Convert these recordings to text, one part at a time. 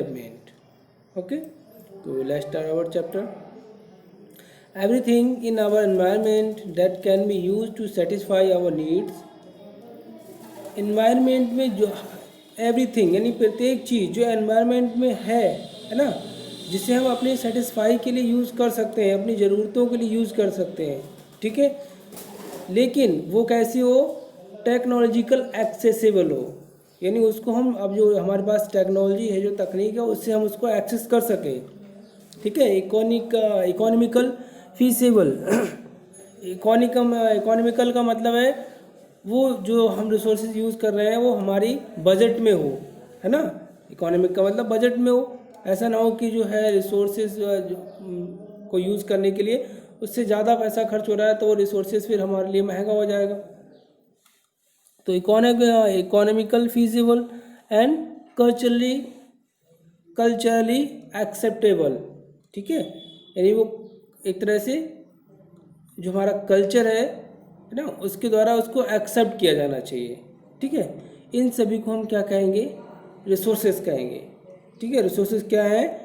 development. Okay, so let's start our chapter. Everything in our environment that can be used to satisfy our needs. Environment में जो everything यानी प्रत्येक चीज़ जो environment में है ना, जिसे हम अपने सेटिस्फाई के लिए यूज़ कर सकते हैं, अपनी ज़रूरतों के लिए यूज़ कर सकते हैं, ठीक है। लेकिन वो कैसी हो, टेक्नोलॉजिकल एक्सेसिबल हो, यानी उसको हम अब जो हमारे पास टेक्नोलॉजी है, जो तकनीक है, उससे हम उसको एक्सेस कर सकें, ठीक है। इकोनॉमिकल फीसेबल इकोनॉमिकल का मतलब है वो जो हम रिसोर्सेज यूज़ कर रहे हैं वो हमारी बजट में हो, है ना। इकोनॉमिक का मतलब बजट में हो, ऐसा ना हो कि जो है रिसोर्सेज को यूज़ करने के लिए उससे ज़्यादा पैसा खर्च हो रहा है तो वो रिसोर्सेज फिर हमारे लिए महंगा हो जाएगा। तो economical feasible and culturally acceptable, ठीक है। यानी वो एक तरह से जो हमारा कल्चर है ना, उसके द्वारा उसको एक्सेप्ट किया जाना चाहिए, ठीक है। इन सभी को हम क्या कहेंगे, रिसोर्सेज कहेंगे, ठीक है। रिसोर्सेज क्या है,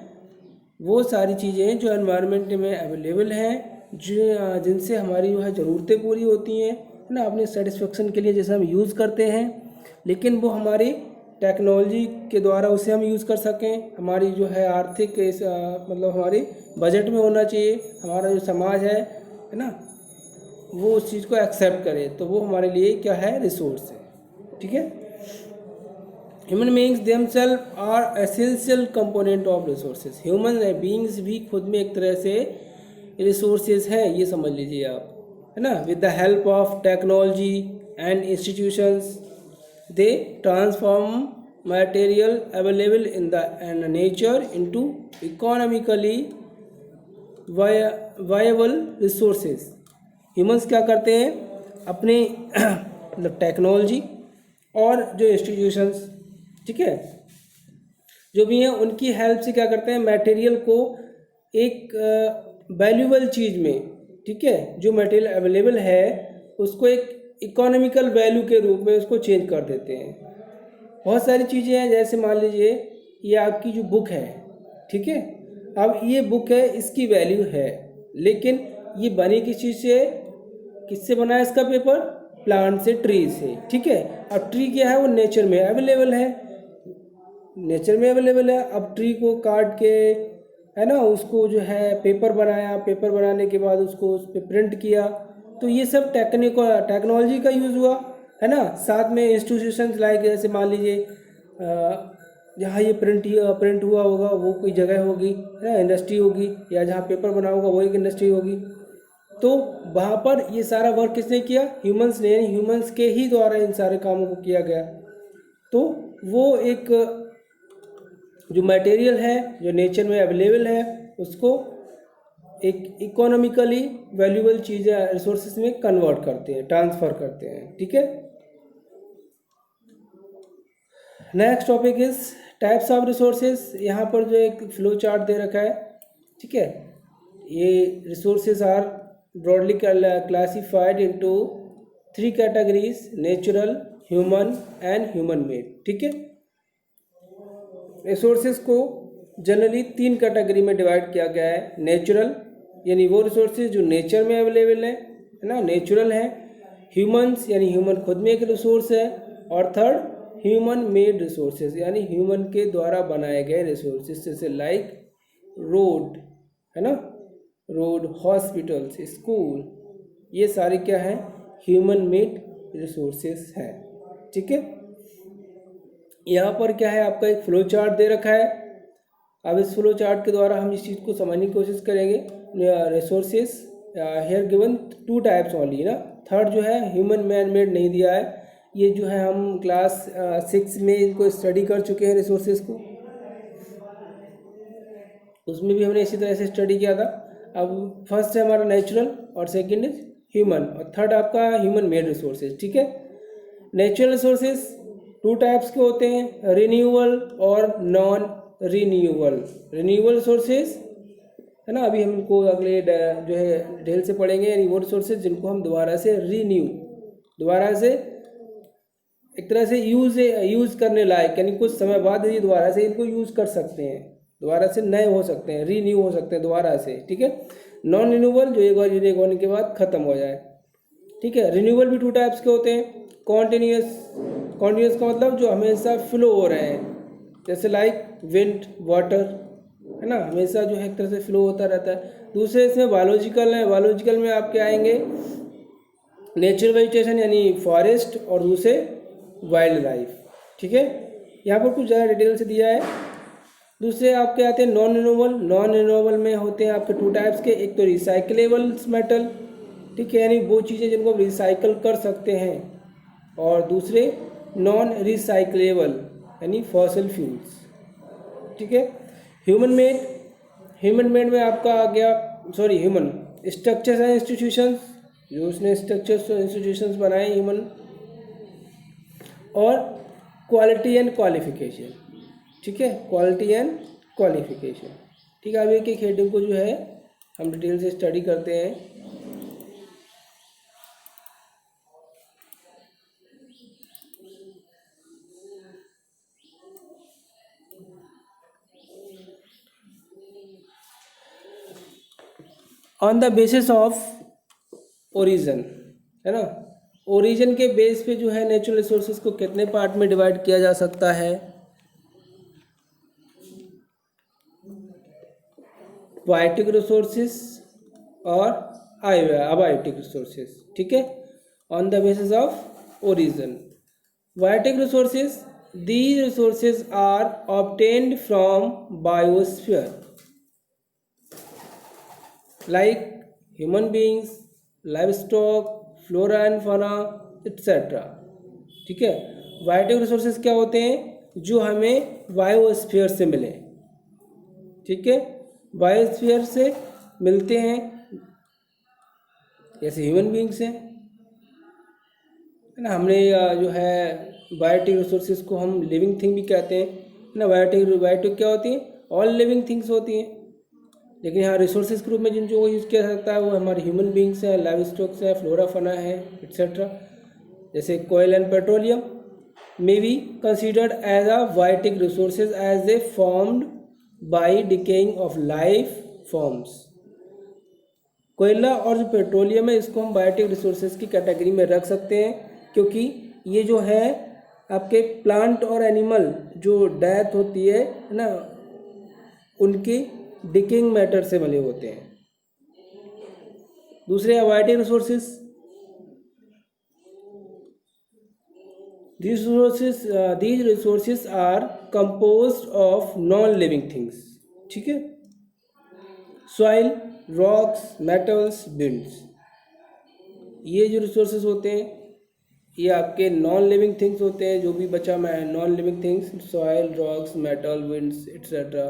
वो सारी चीज़ें जो एनवायरनमेंट में अवेलेबल हैं, जो जिनसे हमारी जो है ज़रूरतें पूरी होती हैं, है ना, अपने सेटिस्फेक्शन के लिए जैसे हम यूज़ करते हैं, लेकिन वो हमारी टेक्नोलॉजी के द्वारा उसे हम यूज़ कर सकें, हमारी जो है आर्थिक मतलब हमारी बजट में होना चाहिए, हमारा जो समाज है ना, वो उस चीज़ को एक्सेप्ट करे, तो वो हमारे लिए क्या है, रिसोर्स है, ठीक है। Human beings themselves are essential component of resources. Human beings भी खुद में एक तरह से रिसोर्सेज हैं, ये समझ लीजिए आप, है ना। With the help of technology and institutions they transform material available in the nature into economically viable resources. Humans क्या करते हैं, अपने मतलब टेक्नोलॉजी और जो इंस्टीट्यूशंस, ठीक है, जो भी हैं, उनकी हेल्प से क्या करते हैं, मटेरियल को एक वैल्यूबल चीज़ में, ठीक है, जो मटेरियल अवेलेबल है उसको एक इकोनॉमिकल वैल्यू के रूप में उसको चेंज कर देते हैं। बहुत सारी चीज़ें हैं, जैसे मान लीजिए ये आपकी जो बुक है, ठीक है, अब ये बुक है, इसकी वैल्यू है, लेकिन ये बनी किस चीज़ से, किससे बना है इसका पेपर, प्लांट से, ट्री से, ठीक है। अब ट्री क्या है, वो नेचर में अवेलेबल है, नेचर में अवेलेबल है। अब ट्री को काट के, है ना, उसको जो है पेपर बनाया, पेपर बनाने के बाद उसको उस पर प्रिंट किया, तो ये सब टेक्नोलॉजी का यूज़ हुआ, है ना। साथ में इंस्टीट्यूशंस लाइक जैसे मान लीजिए जहाँ ये प्रिंट हुआ होगा वो कोई जगह होगी, है ना, इंडस्ट्री होगी, या जहाँ पेपर बना होगा वो एक इंडस्ट्री होगी, तो वहाँ पर ये सारा वर्क किसने किया, ह्यूमंस ने, ह्यूमंस के ही द्वारा इन सारे कामों को किया गया। तो वो एक जो मटेरियल है जो नेचर में अवेलेबल है उसको एक इकोनॉमिकली वैल्यूबल चीज़ रिसोर्सेज में कन्वर्ट करते हैं, ट्रांसफ़र करते हैं, ठीक है। Next topic is types of resources. यहाँ पर जो एक फ्लो चार्ट दे रखा है, ठीक है, ये resources are broadly classified into 3 categories, natural, human and human made, ठीक है। रिसोर्सेज को जनरली 3 कैटेगरी में डिवाइड किया गया है। नेचुरल यानी वो रिसोर्सेज जो नेचर में अवेलेबल है ना, नेचुरल है। ह्यूमंस यानी ह्यूमन खुद में एक रिसोर्स है, और थर्ड ह्यूमन मेड रिसोर्सेज यानी ह्यूमन के द्वारा बनाए गए रिसोर्सेज, जैसे लाइक रोड, है ना, रोड, हॉस्पिटल्स, स्कूल, ये सारे क्या है, ह्यूमन मेड रिसोर्सेज है, ठीक है। यहाँ पर क्या है, आपका एक फ्लो चार्ट दे रखा है। अब इस फ्लो चार्ट के द्वारा हम इस चीज़ को समझने की कोशिश करेंगे। Resources here given 2 types only ना, थर्ड जो है ह्यूमन मैन मेड नहीं दिया है, ये जो है हम क्लास 6 में इनको स्टडी कर चुके हैं रिसोर्सेज को, उसमें भी हमने इसी तरह से स्टडी किया था। अब फर्स्ट है हमारा नेचुरल और सेकंड इज ह्यूमन और थर्ड आपका ह्यूमन मेड रिसोर्सेज, ठीक है। नेचुरल रिसोर्सेज 2 टाइप्स के होते हैं, रिन्यूएबल और नॉन रिन्यूएबल। रिन्यूएबल रिसोर्सेज है ना, अभी हम इनको अगले जो है डिटेल से पढ़ेंगे, यानी वो रिसोर्सेज जिनको हम दोबारा से एक तरह से यूज़ करने लायक, यानी कुछ समय बाद ये दोबारा से इनको यूज़ कर सकते हैं, दोबारा से नए हो सकते हैं, रीन्यू हो सकते हैं दोबारा से, ठीक है। नॉन रिन्यूएबल जो एक बार यूज होने के बाद ख़त्म हो जाए, ठीक है। रिन्यूएबल भी 2 टाइप्स के होते हैं। कॉन्टिन्यूस का मतलब जो हमेशा फ्लो हो रहे हैं, जैसे लाइक विंड, वाटर, है ना, हमेशा जो है एक तरह से फ्लो होता रहता है। दूसरे इसमें बायोलॉजिकल है, बायोलॉजिकल में आपके आएंगे नेचुरल वेजिटेशन यानी फॉरेस्ट, और दूसरे वाइल्ड लाइफ, ठीक है। यहाँ पर कुछ ज़्यादा डिटेल से दिया है। दूसरे आपके आते हैं नॉन रिन्यूएबल में होते हैं आपके 2 टाइप्स के, एक तो रिसाइकलेबल मेटल, ठीक है, यानी वो चीज़ें जिनको आप रिसाइकल कर सकते हैं, और दूसरे नॉन रिसाइकलेबल यानी फॉसिल फ्यूल्स, ठीक है। ह्यूमन मेड में आपका आ गया, ह्यूमन स्ट्रक्चर्स एंड इंस्टीट्यूशंस, जो उसने स्ट्रक्चर्स और इंस्टीट्यूशंस बनाए ह्यूमन, और क्वालिटी एंड क्वालिफिकेशन, ठीक है, क्वालिटी एंड क्वालिफिकेशन, ठीक है। अब एक हेडिंग को जो है हम डिटेल से स्टडी करते हैं। On the basis of origin, है ना, ओरिजिन के बेस पे जो है नेचुरल रिसोर्सेज को कितने पार्ट में डिवाइड किया जा सकता है? बायोटिक रिसोर्सेज और अबायोटिक रिसोर्सेज, ठीक है, on the basis of origin. Biotic resources, these resources are obtained from biosphere like human beings, livestock, flora and fauna etc, ठीक है। बायोटिक रिसोर्सेज क्या होते हैं? जो हमें बायोस्फीयर से मिले, ठीक है, बायोस्फीयर से मिलते हैं, जैसे ह्यूमन बींग्स हैं, है ना। हमने जो है बायोटिक रिसोर्सेज को हम लिविंग थिंग भी कहते हैं, है ना। बायोटिक क्या होती है? ऑल लिविंग थिंग्स होती हैं, लेकिन यहाँ रिसोर्सेज के रूप में जिन जो यूज़ किया जा सकता है वो हमारे ह्यूमन बींग्स हैं, लाइव स्टॉक्स है, फ्लोरा फना है एक्सेट्रा। जैसे coal and petroleum may be considered as a biotic resources as a formed by decaying of life forms. कोयला और जो पेट्रोलियम है इसको हम बायोटिक रिसोर्सेज की कैटेगरी में रख सकते हैं, क्योंकि ये जो है आपके प्लांट और एनिमल जो डेथ होती है ना, उनकी डिकिंग मैटर से मिले होते हैं। दूसरे abiotic resources, these resources are composed of non living things, ठीक है, सॉइल, रॉक्स, मेटल्स, विंड्स। ये जो रिसोर्सेज होते हैं ये आपके नॉन लिविंग थिंग्स होते हैं, जो भी बचा मैं non living things, soil, rocks, metal, winds etcetera.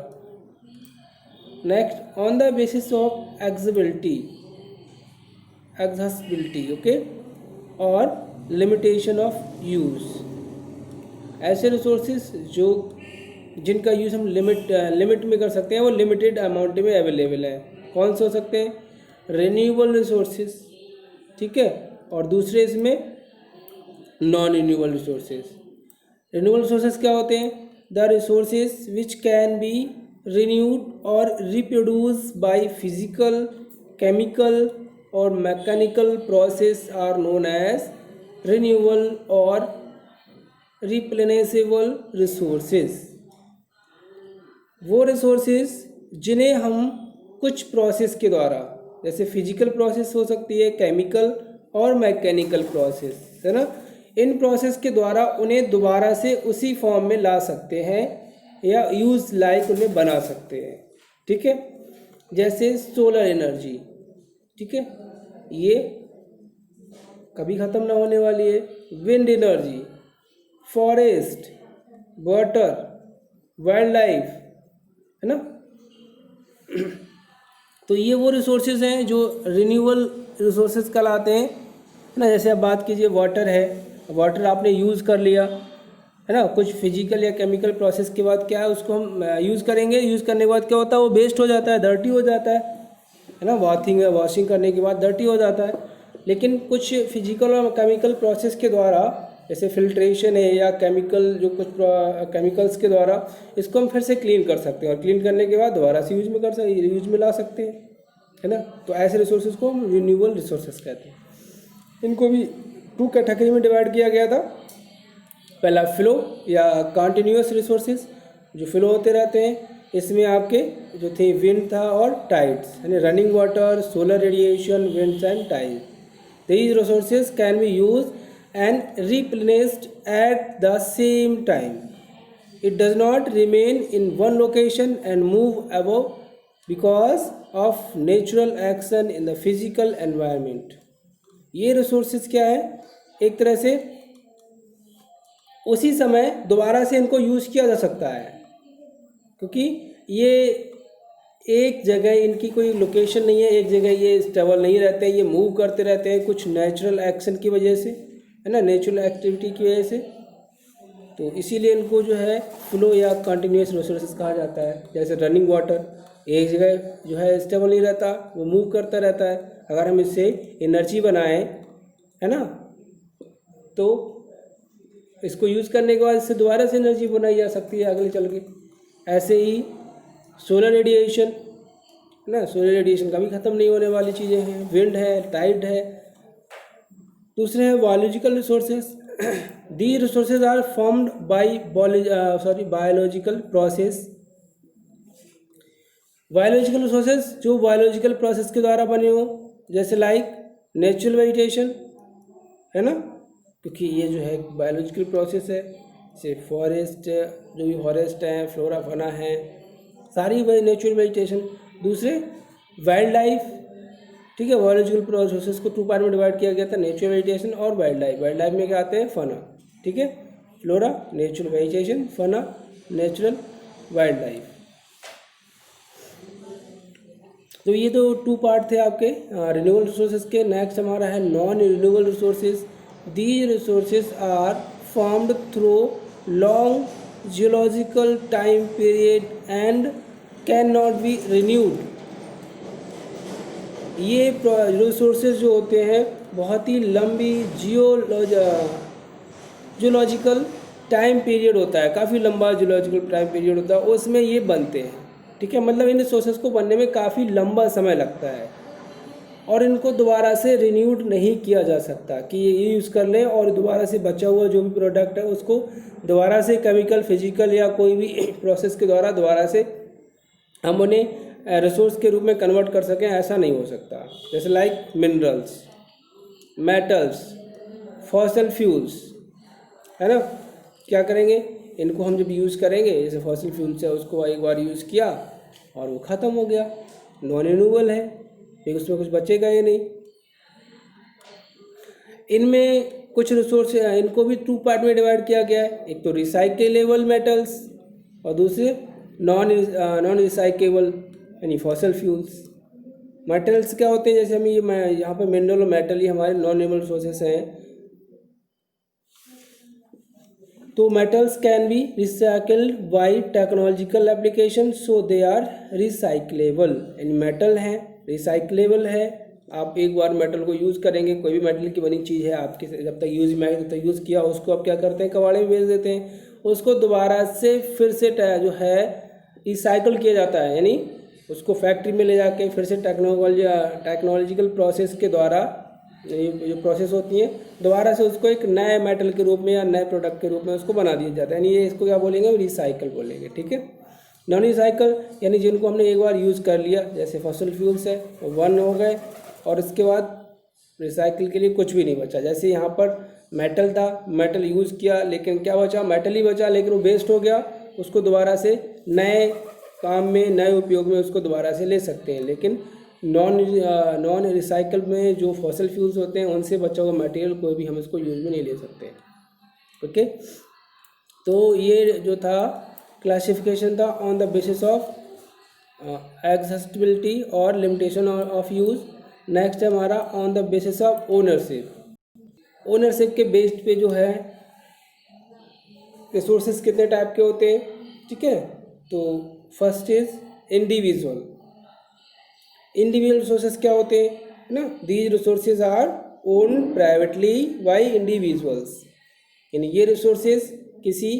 Next, on the basis of accessibility, okay, और लिमिटेशन ऑफ यूज़। ऐसे रिसोर्सेज जो जिनका यूज़ हम लिमिट में कर सकते हैं, वो लिमिटेड अमाउंट में अवेलेबल है। कौन से हो सकते हैं? रिन्यूएबल रिसोर्सेज, ठीक है, और दूसरे इसमें non renewable resources. Renewable resources क्या होते हैं? The resources which can be renewed और रिप्रोड्यूस बाय फिजिकल, केमिकल और mechanical process are known as renewable और रिप्लेनिशेबल रिसोर्सेज। वो रिसोर्सेज जिन्हें हम कुछ प्रोसेस के द्वारा, जैसे फिजिकल प्रोसेस हो सकती है, केमिकल और मैकेनिकल प्रोसेस, है ना, इन प्रोसेस के द्वारा उन्हें दोबारा से उसी फॉर्म में ला सकते हैं या यूज लाइक उन्हें बना सकते हैं, ठीक है। जैसे सोलर एनर्जी, ठीक है, ये कभी ख़त्म ना होने वाली है। Wind energy, forest, water, wild life, है ना। तो ये वो रिसोर्सेज हैं जो रिन्यूएबल रिसोर्सेज कहलाते हैं, है ना। जैसे आप बात कीजिए वाटर है, वाटर आपने यूज़ कर लिया, है ना, कुछ फिजिकल या केमिकल प्रोसेस के बाद क्या है, उसको हम यूज़ करेंगे, यूज़ करने के बाद क्या होता है, वो वेस्ट हो जाता है, डर्टी हो जाता है ना, वॉशिंग करने के बाद डर्टी हो जाता है। लेकिन कुछ फिजिकल और केमिकल प्रोसेस के द्वारा जैसे फिल्ट्रेशन है या केमिकल जो कुछ केमिकल्स के द्वारा इसको हम फिर से क्लीन कर सकते हैं और क्लीन करने के बाद दोबारा से यूज में ला सकते हैं, है ना। तो ऐसे रिसोर्सेज को हम रिन्यूएबल रिसोर्सेज कहते हैं। इनको भी 2 कैटेगरी में डिवाइड किया गया था। पहला फ्लो या कंटिन्यूअस रिसोर्सेज जो फ्लो होते रहते हैं, इसमें आपके जो थे विंड था और टाइड्स, यानी running water, solar radiation, winds and tides. These resources can be use and replenished at the same time. It does not remain in one location and move above because of natural action in the physical environment. ये resources क्या है, एक तरह से उसी समय दोबारा से इनको यूज़ किया जा सकता है, क्योंकि ये एक जगह इनकी कोई लोकेशन नहीं है, एक जगह ये स्टेबल नहीं रहते हैं, ये मूव करते रहते हैं कुछ नेचुरल एक्शन की वजह से, है ना, नेचुरल एक्टिविटी की वजह से। तो इसीलिए इनको जो है फ्लो या कंटिन्यूअस रिसोर्सेज कहा जाता है। जैसे रनिंग वाटर एक जगह जो है स्टेबल नहीं रहता, वो मूव करता रहता है। अगर हम इससे एनर्जी बनाएं, है ना, तो इसको यूज़ करने के बाद इससे दोबारा से एनर्जी बनाई जा सकती है आगे चल के। ऐसे ही सोलर रेडिएशन, है ना, सोलर रेडिएशन कभी ख़त्म नहीं होने वाली चीज़ें हैं। विंड है, टाइड है। दूसरे है biological resources. The resources are formed by biological process. Biological resources जो बायोलॉजिकल प्रोसेस के द्वारा बने हो, जैसे लाइक नेचुरल वेजिटेशन, है ना, क्योंकि ये जो है बायोलॉजिकल प्रोसेस है। जैसे फॉरेस्ट, जो भी फॉरेस्ट है, फ्लोरा फना है, सारी नेचुरल वेजिटेशन। दूसरे वाइल्ड लाइफ, ठीक है। बायोलॉजिकल प्रोसेस को 2 पार्ट में डिवाइड किया गया था, नेचुरल वेजिटेशन और वाइल्ड लाइफ। वाइल्ड लाइफ में क्या आते हैं, फना, ठीक है, फ्लोरा, नेचुरल वेजिटेशन, फना, नेचुरल, वाइल्ड लाइफ। तो ये तो 2 पार्ट थे आपके रिन्यूएबल रिसोर्सेज के। नेक्स्ट हमारा है non renewable resources. These resources are formed through long geological time period and can not be renewed. ये रिसोर्सेज जो होते हैं बहुत ही लंबी जियोलॉजिकल टाइम पीरियड होता है, काफ़ी लंबा जियोलॉजिकल टाइम पीरियड होता है, उसमें ये बनते हैं, ठीक है। मतलब इन रिसोर्सेज को बनने में काफ़ी लंबा समय लगता है और इनको दोबारा से रिन्यूड नहीं किया जा सकता कि ये यूज़ कर लें और दोबारा से बचा हुआ जो भी प्रोडक्ट है उसको दोबारा से केमिकल, फिजिकल या कोई भी प्रोसेस के द्वारा दोबारा से हम उन्हें रिसोर्स के रूप में कन्वर्ट कर सकें, ऐसा नहीं हो सकता। जैसे like minerals, metals, fossil fuels, है ना, क्या करेंगे, इनको हम जब यूज़ करेंगे, जैसे फॉसिल फ्यूल्स है उसको एक बार यूज़ किया और वो ख़त्म हो गया, नॉन रिन्यूएबल है, फिर उसमें कुछ बचेगा ही नहीं। इनमें कुछ रिसोर्स, इनको भी 2 पार्ट में डिवाइड किया गया है। एक तो रिसाइकेबल मेटल्स और दूसरे नॉन रिसाइकेबल यानी फॉसिल फ्यूल्स। मेटल्स क्या होते हैं, जैसे हम ये यहाँ पर मिनरल और मेटल ये हमारे नॉन रिन्यूएबल रिसोर्सेस हैं। तो metals can be recycled by technological application, so they are recyclable. यानी मेटल हैं, रिसाइकलेबल है। आप एक बार मेटल को यूज़ करेंगे, कोई भी मेटल की बनी चीज़ है आपके जब तक यूज़ में आई तब तक यूज़ किया, उसको आप क्या करते हैं, कबाड़े में बेच देते हैं। उसको दोबारा से फिर से जो है रिसाइकल किया जाता है, यानी उसको फैक्ट्री में ले जाके फिर से टेक्नोलॉजिकल प्रोसेस के द्वारा जो प्रोसेस होती है दोबारा से उसको एक नए मेटल के रूप में या नए प्रोडक्ट के रूप में उसको बना दिया जाता है। यानी ये इसको क्या बोलेंगे, रिसाइकल बोलेंगे, ठीक है। नॉन रिसाइकल यानी जिनको हमने एक बार यूज़ कर लिया, जैसे फॉसिल फ्यूल्स है, 1 हो गए और इसके बाद रिसाइकिल के लिए कुछ भी नहीं बचा। जैसे यहाँ पर मेटल था, मेटल यूज़ किया लेकिन क्या बचा, मेटल ही बचा, लेकिन वो वेस्ट हो गया, उसको दोबारा से नए काम में, नए उपयोग में उसको दोबारा से ले सकते हैं। लेकिन नॉन रिसाइकल में जो फॉसिल फ्यूल्स होते हैं उनसे बचा हुआ मटेरियल कोई भी हम इसको यूज में नहीं ले सकते, ओके। तो ये जो था क्लासिफिकेशन था on the basis of accessibility और लिमिटेशन ऑफ यूज़। नेक्स्ट है हमारा on the basis of ownership. Ownership के बेस्ड पे जो है रिसोर्सेज कितने टाइप के होते हैं, ठीक है। तो first is individual. Individual resources क्या होते हैं ना, these resources are owned privately by individuals. यानी ये रिसोर्सेज किसी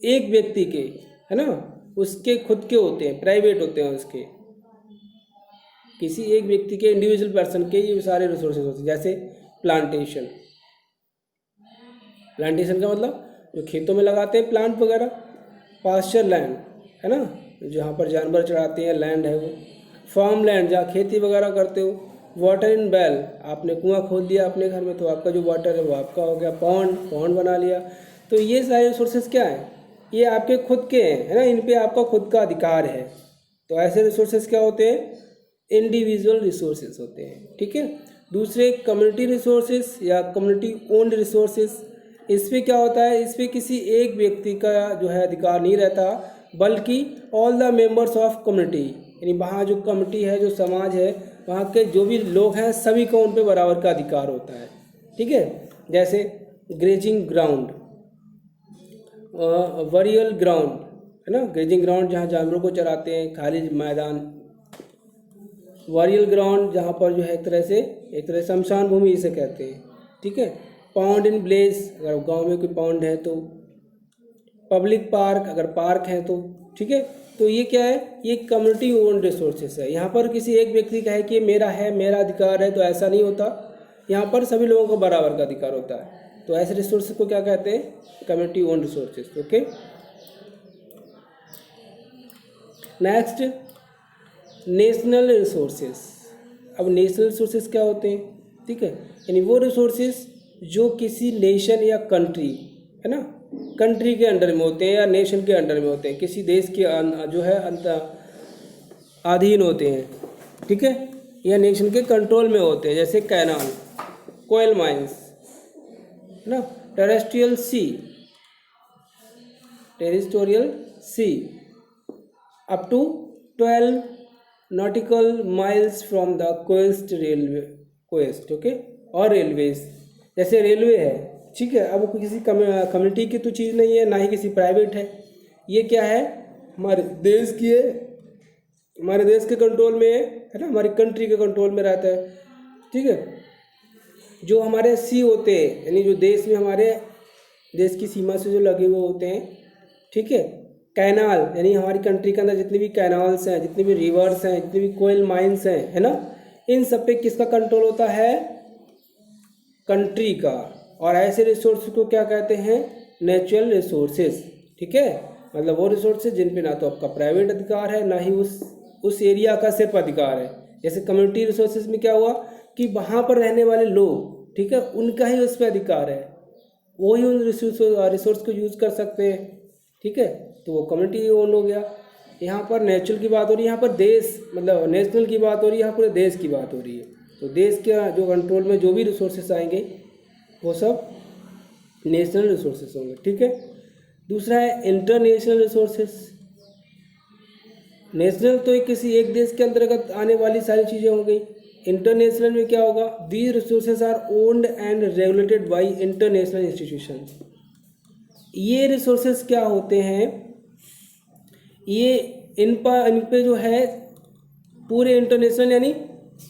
एक व्यक्ति के, है ना, उसके खुद के होते हैं, प्राइवेट होते हैं उसके, किसी एक व्यक्ति के, इंडिविजुअल पर्सन के ये सारे रिसोर्सेज होते हैं। जैसे प्लांटेशन, प्लांटेशन का मतलब जो खेतों में लगाते हैं प्लांट वगैरह। पास्चर लैंड, है ना, जहाँ पर जानवर चराते हैं, लैंड है वो। फार्म लैंड, जहाँ खेती वगैरह करते हो। वाटर इन वेल, आपने कुआं खोद दिया अपने घर में तो आपका जो वाटर है वो आपका हो गया। पॉन्ड, पॉन्ड बना लिया। तो ये सारे रिसोर्सेज क्या हैं, ये आपके खुद के हैं, है ना, इन पे आपका खुद का अधिकार है। तो ऐसे रिसोर्सेज क्या होते हैं, इंडिविजुअल रिसोर्सेज होते हैं, ठीक है। दूसरे कम्युनिटी रिसोर्सेज या कम्युनिटी ओन्ड रिसोर्सेज, इस पर क्या होता है, इस पर किसी एक व्यक्ति का जो है अधिकार नहीं रहता, बल्कि all the members of community, यानी वहाँ जो कम्युनिटी है, जो समाज है, वहाँ के जो भी लोग हैं सभी को उन पर बराबर का अधिकार होता है, ठीक है। जैसे ग्रेजिंग ग्राउंड, वरियल ग्राउंड, है ना, ग्रेजिंग ग्राउंड जहाँ जानवरों को चराते हैं, खाली मैदान। वरियल ग्राउंड जहाँ पर जो है एक तरह से शमशान भूमि इसे कहते हैं, ठीक है। पाउंड इन प्लेस, अगर गांव में कोई पाउंड है तो। पब्लिक पार्क, अगर पार्क है तो, ठीक है। तो ये क्या है, ये कम्युनिटी ओन रिसोर्सेस है। यहाँ पर किसी एक व्यक्ति का है कि मेरा है, मेरा अधिकार है, तो ऐसा नहीं होता। यहाँ पर सभी लोगों को बराबर का अधिकार होता है। तो ऐसे रिसोर्सेज को क्या कहते हैं, community own resources, okay. Next, national resources. अब नेशनल रिसोर्सेज क्या होते हैं, ठीक है, यानी वो रिसोर्सेज जो किसी नेशन या कंट्री, है ना, कंट्री के अंडर में होते हैं या नेशन के अंडर में होते हैं, किसी देश के जो है अधीन होते हैं, ठीक है, या नेशन के कंट्रोल में होते हैं। जैसे कैनाल, कोयल माइंस, है ना, terrestrial sea up to 12 nautical miles from the coast, okay, और रेलवेज। जैसे रेलवे है, ठीक है, अब किसी कम्युनिटी की तो चीज़ नहीं है, ना ही किसी प्राइवेट है, ये क्या है, हमारे देश की है, हमारे देश के कंट्रोल में है ना, हमारी कंट्री के कंट्रोल में रहता है, ठीक है। जो हमारे सी होते हैं, यानी जो देश में हमारे देश की सीमा से जो लगे हुए होते हैं, ठीक है। कैनाल, यानी हमारी कंट्री के अंदर जितनी भी कैनाल्स हैं, जितनी भी रिवर्स हैं, जितनी भी कोयल माइंस हैं, है ना, इन सब पे किसका कंट्रोल होता है, कंट्री का। और ऐसे रिसोर्स को क्या कहते हैं, नेचुरल रिसोर्सेज, ठीक है। मतलब वो रिसोर्सेज जिन पे ना तो आपका प्राइवेट अधिकार है, ना ही उस एरिया का सिर्फ अधिकार है। जैसे कम्युनिटी रिसोर्सेज में क्या हुआ कि वहाँ पर रहने वाले लोग, ठीक है, उनका ही उस पर अधिकार है, वो ही उन रिसोर्स को यूज़ कर सकते हैं, ठीक है। तो वो कम्युनिटी ओन हो गया। यहाँ पर नेचुरल की बात हो रही है, यहाँ पर देश मतलब नेशनल की बात हो रही है, यहाँ पूरे देश की बात हो रही है। तो देश के जो कंट्रोल में जो भी रिसोर्सेस आएंगे वो सब नेशनल रिसोर्सेस होंगे, ठीक है। दूसरा है इंटरनेशनल रिसोर्सेस। नेशनल तो किसी एक देश के अंतर्गत आने वाली सारी चीज़ें हो गई। इंटरनेशनल में क्या होगा, these resources are owned and regulated by international institution. ये रिसोर्सेज क्या होते हैं, ये इन पे जो है पूरे इंटरनेशनल यानी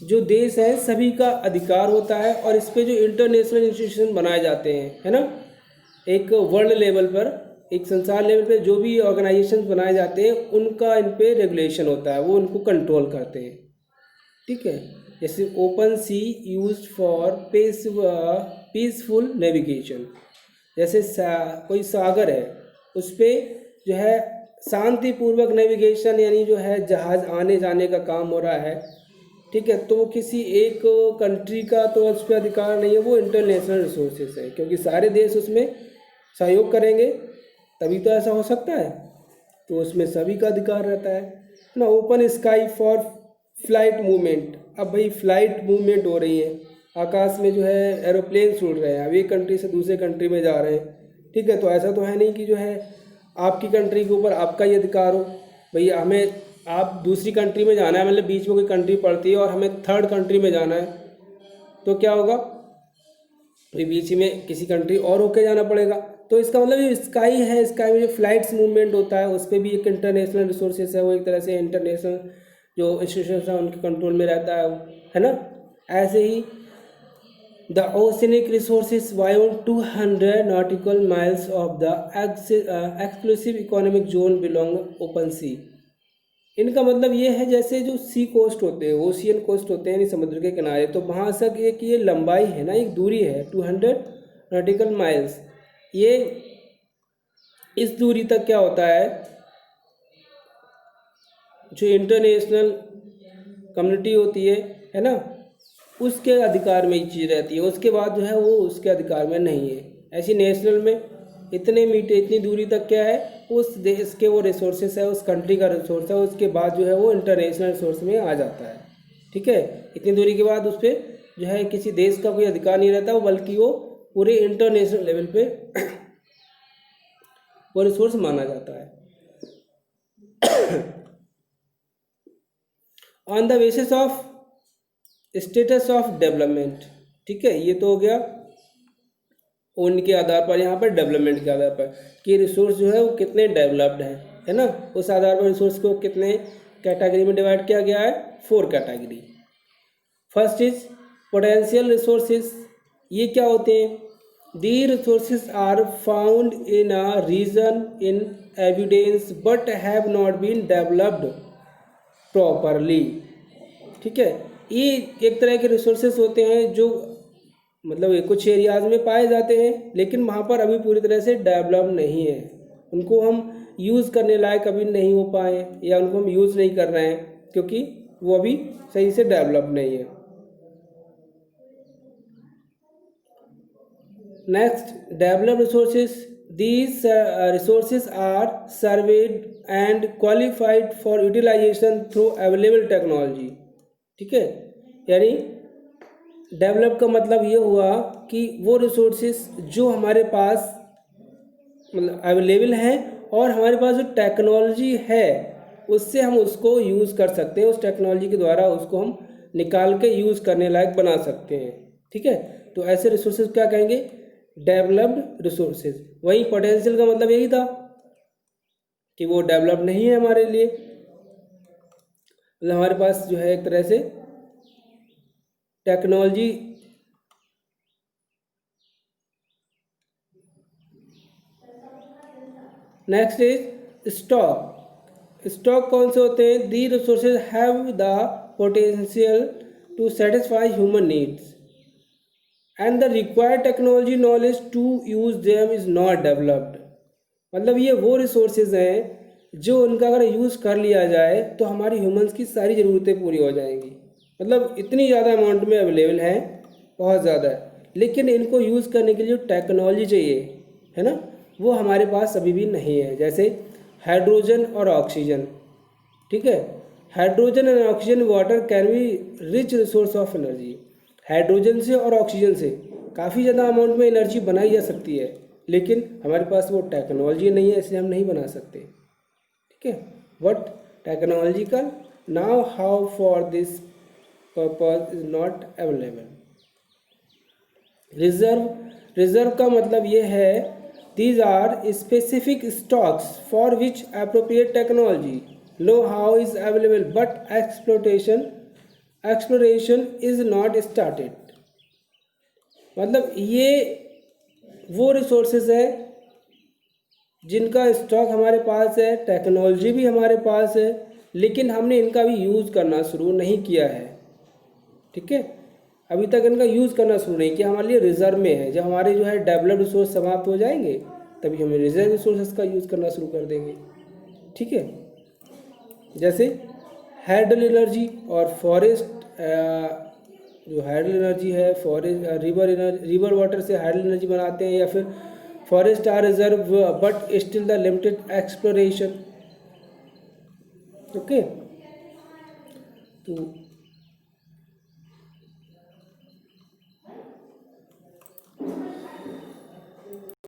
जो देश है सभी का अधिकार होता है। और इस पे जो इंटरनेशनल इंस्टीट्यूशन बनाए जाते हैं, है ना, एक वर्ल्ड लेवल पर, एक संसार लेवल पे जो भी ऑर्गेनाइजेशन बनाए जाते हैं उनका इन पे रेगुलेशन होता है, वो उनको कंट्रोल करते हैं, ठीक है। जैसे open sea used for peaceful navigation. जैसे कोई सागर है, उस पर जो है शांतिपूर्वक नेविगेशन यानी जो है जहाज़ आने जाने का काम हो रहा है, ठीक है। तो किसी एक कंट्री का तो उस पर अधिकार नहीं है, वो इंटरनेशनल रिसोर्सेज है, क्योंकि सारे देश उसमें सहयोग करेंगे तभी तो ऐसा हो सकता है। तो उसमें सभी का अधिकार रहता है ना। Open sky for flight movement. अब भाई फ्लाइट मूवमेंट हो रही है, आकाश में जो है एरोप्लेन उड़ रहे हैं, अब एक कंट्री से दूसरे कंट्री में जा रहे हैं, ठीक है। तो ऐसा तो है नहीं कि जो है आपकी कंट्री के ऊपर आपका ही अधिकार हो। भैया हमें आप दूसरी कंट्री में जाना है, मतलब बीच में कोई कंट्री पड़ती है और हमें थर्ड कंट्री में जाना है, तो क्या होगा, फिर बीच में किसी कंट्री और होके जाना पड़ेगा। तो इसका मतलब ये स्काई है, स्काई में जो फ्लाइट्स मूवमेंट होता है उस पर भी एक इंटरनेशनल रिसोर्सेज है, वो एक तरह से इंटरनेशनल जो इंस्टीट्यूशन है उनके कंट्रोल में रहता है ना। ऐसे ही The oceanic resources beyond 200 nautical miles of the exclusive economic zone belong open sea. इनका मतलब ये है जैसे जो सी कोस्ट होते हैं, ओशियन कोस्ट होते हैं, यानी समुद्र के किनारे, तो वहाँ तक एक ये लंबाई है ना, एक दूरी है 200 नॉटिकल माइल्स। ये इस दूरी तक क्या होता है, जो इंटरनेशनल कम्युनिटी होती है ना, उसके अधिकार में ये चीज़ रहती है। उसके बाद जो है वो उसके अधिकार में नहीं है। ऐसी नेशनल में इतने मीटर, इतनी दूरी तक क्या है, उस देश के वो रिसोर्सेस है, उस कंट्री का रिसोर्स है, उसके बाद जो है वो इंटरनेशनल रिसोर्स में आ जाता है। ठीक है, इतनी दूरी के बाद उस पर जो है किसी देश का कोई अधिकार नहीं रहता, बल्कि वो पूरे इंटरनेशनल लेवल पे वो रिसोर्स माना जाता है। On the basis of status of development, ठीक है, ये तो हो गया उनके आधार पर, यहाँ पर डेवलपमेंट के आधार पर कि रिसोर्स जो है वो कितने डेवलप्ड है ना, उस आधार पर रिसोर्स को कितने कैटेगरी में डिवाइड किया गया है, 4 category. First is potential resources. ये क्या होते हैं, the resources are found in a region in evidence but have not been developed properly. ठीक है, ये एक तरह के रिसोर्सेज होते हैं जो मतलब कुछ एरियाज में पाए जाते हैं, लेकिन वहाँ पर अभी पूरी तरह से डेवलप नहीं है, उनको हम यूज़ करने लायक अभी नहीं हो पाए, या उनको हम यूज़ नहीं कर रहे हैं क्योंकि वो अभी सही से डेवलप नहीं है। Next, develop resources. These resources are surveyed and qualified for utilisation through available technology. ठीक है, यानी डेवलप का मतलब ये हुआ कि वो रिसोर्सेज जो हमारे पास मतलब अवेलेबल हैं और हमारे पास जो टेक्नोलॉजी है उससे हम उसको यूज़ कर सकते हैं, उस टेक्नोलॉजी के द्वारा उसको हम निकाल के यूज़ करने लायक बना सकते हैं। ठीक है, तो ऐसे रिसोर्सेज क्या कहेंगे, डेवलप्ड रिसोर्सेज। वहीं पोटेंशियल का मतलब यही था कि वो डेवलप नहीं है हमारे लिए, मतलब हमारे पास जो है एक तरह से technology next is stock. Stock कौन से होते हैं, the resources have the potential to satisfy human needs and the required technology knowledge to use them is not developed. मतलब ये वो रिसोर्सेज हैं जो उनका अगर यूज़ कर लिया जाए तो हमारी ह्यूमंस की सारी ज़रूरतें पूरी हो जाएंगी। मतलब इतनी ज़्यादा अमाउंट में अवेलेबल हैं, बहुत ज़्यादा है, लेकिन इनको यूज़ करने के लिए जो टेक्नोलॉजी चाहिए है ना, वो हमारे पास अभी भी नहीं है। जैसे हाइड्रोजन और ऑक्सीजन। ठीक है, hydrogen and oxygen water can be rich resource of energy. Hydrogen से और ऑक्सीजन से काफ़ी ज़्यादा अमाउंट में एनर्जी बनाई जा सकती है, लेकिन हमारे पास वो टेक्नोलॉजी नहीं है, इसलिए हम नहीं बना सकते। ठीक है, what technological know how for this purpose is not available. Reserve का मतलब ये है, these are specific stocks for which appropriate technology know how is available but exploration is not started. मतलब ये वो रिसोर्सेज है जिनका स्टॉक हमारे पास है, टेक्नोलॉजी भी हमारे पास है, लेकिन हमने इनका भी यूज़ करना शुरू नहीं किया है। ठीक है, अभी तक इनका यूज़ करना शुरू नहीं किया, हमारे लिए रिजर्व में है। जब हमारे जो है डेवलप्ड रिसोर्स समाप्त हो जाएंगे तभी हम रिजर्व रिसोर्सेज का यूज़ करना शुरू कर देंगे। ठीक है, जैसे हाइडल एनर्जी और फॉरेस्ट, जो हाइडल एनर्जी है, फॉरेस्ट रिवर वाटर से हाइडल एनर्जी बनाते हैं, या फिर forest are reserve but still the limited exploration. Okay, तो